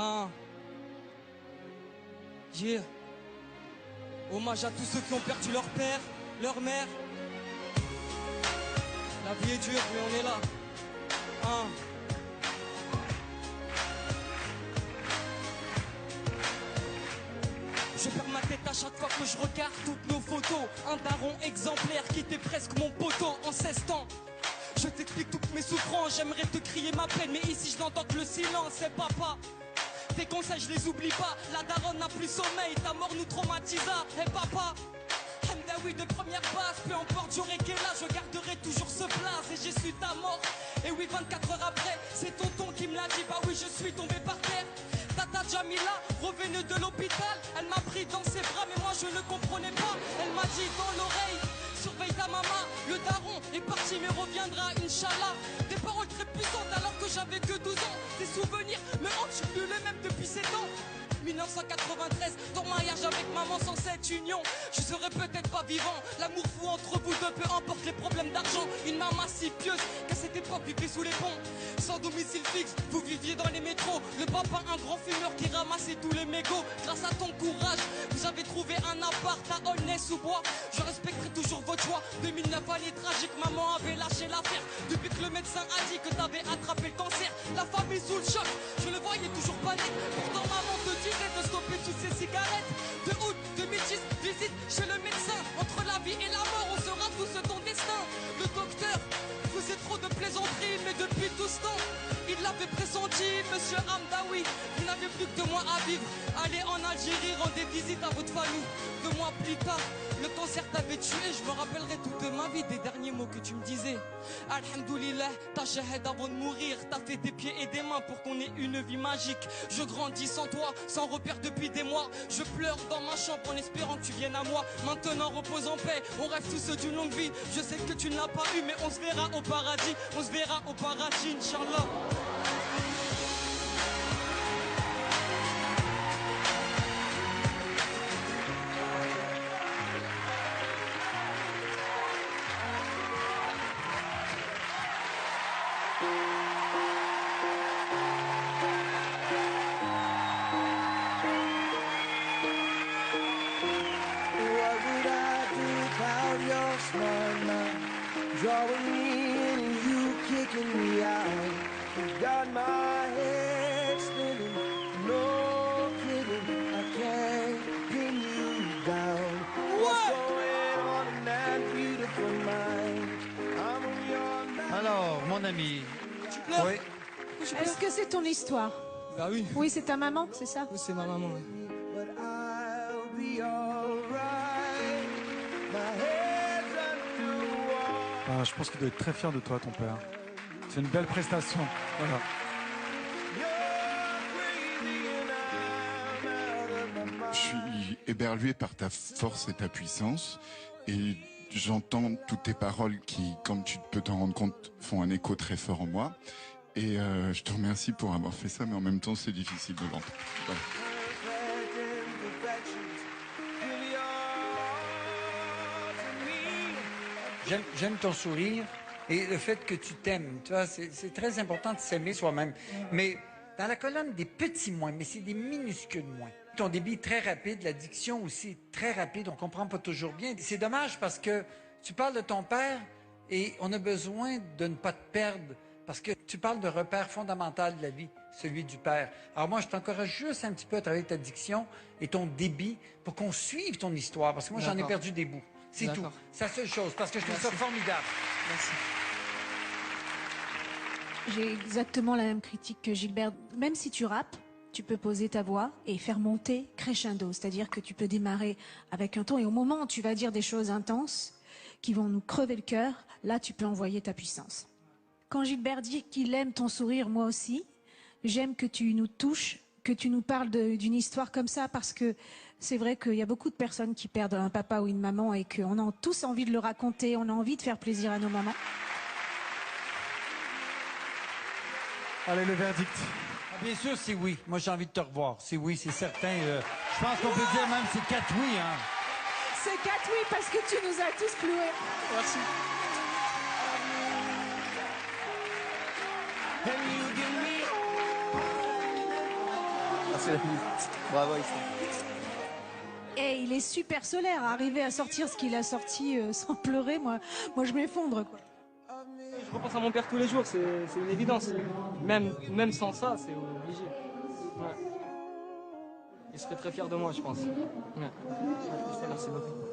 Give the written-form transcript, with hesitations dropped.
Ah. Yeah. Hommage à tous ceux qui ont perdu leur père, leur mère. La vie est dure, mais on est là. Ah. Je perds ma tête à chaque fois que je regarde toutes nos photos. Un daron exemplaire qui était presque mon poteau en 16 ans. Je t'explique toutes mes souffrances, j'aimerais te crier ma peine, mais ici je n'entends que le silence, c'est papa. Tes conseils je les oublie pas, la daronne n'a plus sommeil, ta mort nous traumatisa. Et papa, oui de première base, peu importe j'aurai quel âge, je garderai toujours ce blaze et j'ai su ta mort. Et oui 24 heures après, c'est tonton qui me l'a dit, bah oui je suis tombé par terre. Tata Jamila, revenue de l'hôpital, elle m'a pris dans ses bras mais moi je ne comprenais pas. Elle m'a dit dans l'oreille, surveille ta maman, le daron est parti mais reviendra Inch'Allah. Des paroles très puissantes alors que j'avais que 12 ans. Des souvenirs me hantent, je suis plus le même depuis 7 ans. 1993, ton mariage avec maman sans cette union, je serais peut-être pas vivant. L'amour fou entre vous deux, peu importe les problèmes d'argent. Une maman si pieuse qu'à cette époque vivait sous les ponts. Sans domicile fixe, vous viviez dans les métros. Le papa un grand fumeur qui ramassait tous les mégots. Grâce à ton courage, vous avez trouvé un appart à Aulnay-sous-Bois. Je respecterai toujours votre choix. 2009 année tragique, maman avait lâché l'affaire. Depuis que le médecin a dit que t'avais attrapé le cancer, la famille sous le choc, je le voyais toujours pas net. Pourtant maman te disait de stopper toutes ces cigarettes. De août 2010, visite chez le médecin. Entre la vie et la mort, on sera tous ton destin. Le docteur faisait trop de plaisanteries, mais depuis tout ce temps, il l'avait pressenti, monsieur Hamdaoui. Vous n'avez plus que 2 mois à vivre. Allez en Algérie, rendez visite à votre famille. 2 mois plus tard, le cancer t'avait tué. Je me rappellerai toute ma vie des derniers mots que tu me disais. Alhamdoulilah, ta shahad avant de mourir. T'as fait des pieds et des mains pour qu'on ait une vie magique. Je grandis sans toi, sans repère depuis des mois. Je pleure dans ma chambre en espérant que tu viennes à moi. Maintenant repose en paix, on rêve tous d'une longue vie. Je sais que tu ne l'as pas eu, mais on se verra au paradis. On se verra au paradis, Inch'Allah. Drawing me in and you kicking me out. You got my head spinning, no kidding, I can't pin you down. What's going on in that beautiful mind? I'm on your mind. Alors, mon ami. Tu pleures? Oui. Est-ce que c'est ton histoire? Bah oui. Oui, c'est ta maman, c'est ça? Oui, c'est ma maman. Ouais. But I'll be alright. My head's underwater. Ah, je pense qu'il doit être très fier de toi, ton père. C'est une belle prestation. Voilà. Je suis éberlué par ta force et ta puissance et j'entends toutes tes paroles qui, comme tu peux t'en rendre compte, font un écho très fort en moi. Et je te remercie pour avoir fait ça, mais en même temps, c'est difficile de l'entendre. Voilà. J'aime ton sourire et le fait que tu t'aimes. Tu vois, c'est très important de s'aimer soi-même. Mais dans la colonne des petits moins, mais c'est des minuscules moins. Ton débit est très rapide, la diction aussi est très rapide, on comprend pas toujours bien. C'est dommage parce que tu parles de ton père et on a besoin de ne pas te perdre parce que tu parles de repère fondamental de la vie, celui du père. Alors moi, je t'encourage juste un petit peu à travailler ta diction et ton débit pour qu'on suive ton histoire parce que moi, j'en ai perdu des bouts. C'est tout. C'est la seule chose, parce que je trouve ça formidable. Merci. J'ai exactement la même critique que Gilbert. Même si tu rappes, tu peux poser ta voix et faire monter crescendo. C'est-à-dire que tu peux démarrer avec un ton et au moment où tu vas dire des choses intenses qui vont nous crever le cœur, là, tu peux envoyer ta puissance. Quand Gilbert dit qu'il aime ton sourire, moi aussi, j'aime que tu nous touches, que tu nous parles d'une histoire comme ça parce que c'est vrai qu'il y a beaucoup de personnes qui perdent un papa ou une maman et qu'on a tous envie de le raconter, on a envie de faire plaisir à nos mamans. Allez, le verdict. Ah, bien sûr, c'est oui. Moi, j'ai envie de te revoir. C'est oui, c'est certain. Je pense qu'on peut dire même c'est 4 oui. Hein. C'est 4 oui parce que tu nous as tous cloués. Merci. c'est la vie. Bravo Ixon. Et il est super solaire, arriver à sortir ce qu'il a sorti sans pleurer, moi je m'effondre, quoi. Je repense à mon père tous les jours, c'est une évidence. Même sans ça, c'est obligé. Ouais. Il serait très fier de moi, je pense. Ouais. Merci beaucoup.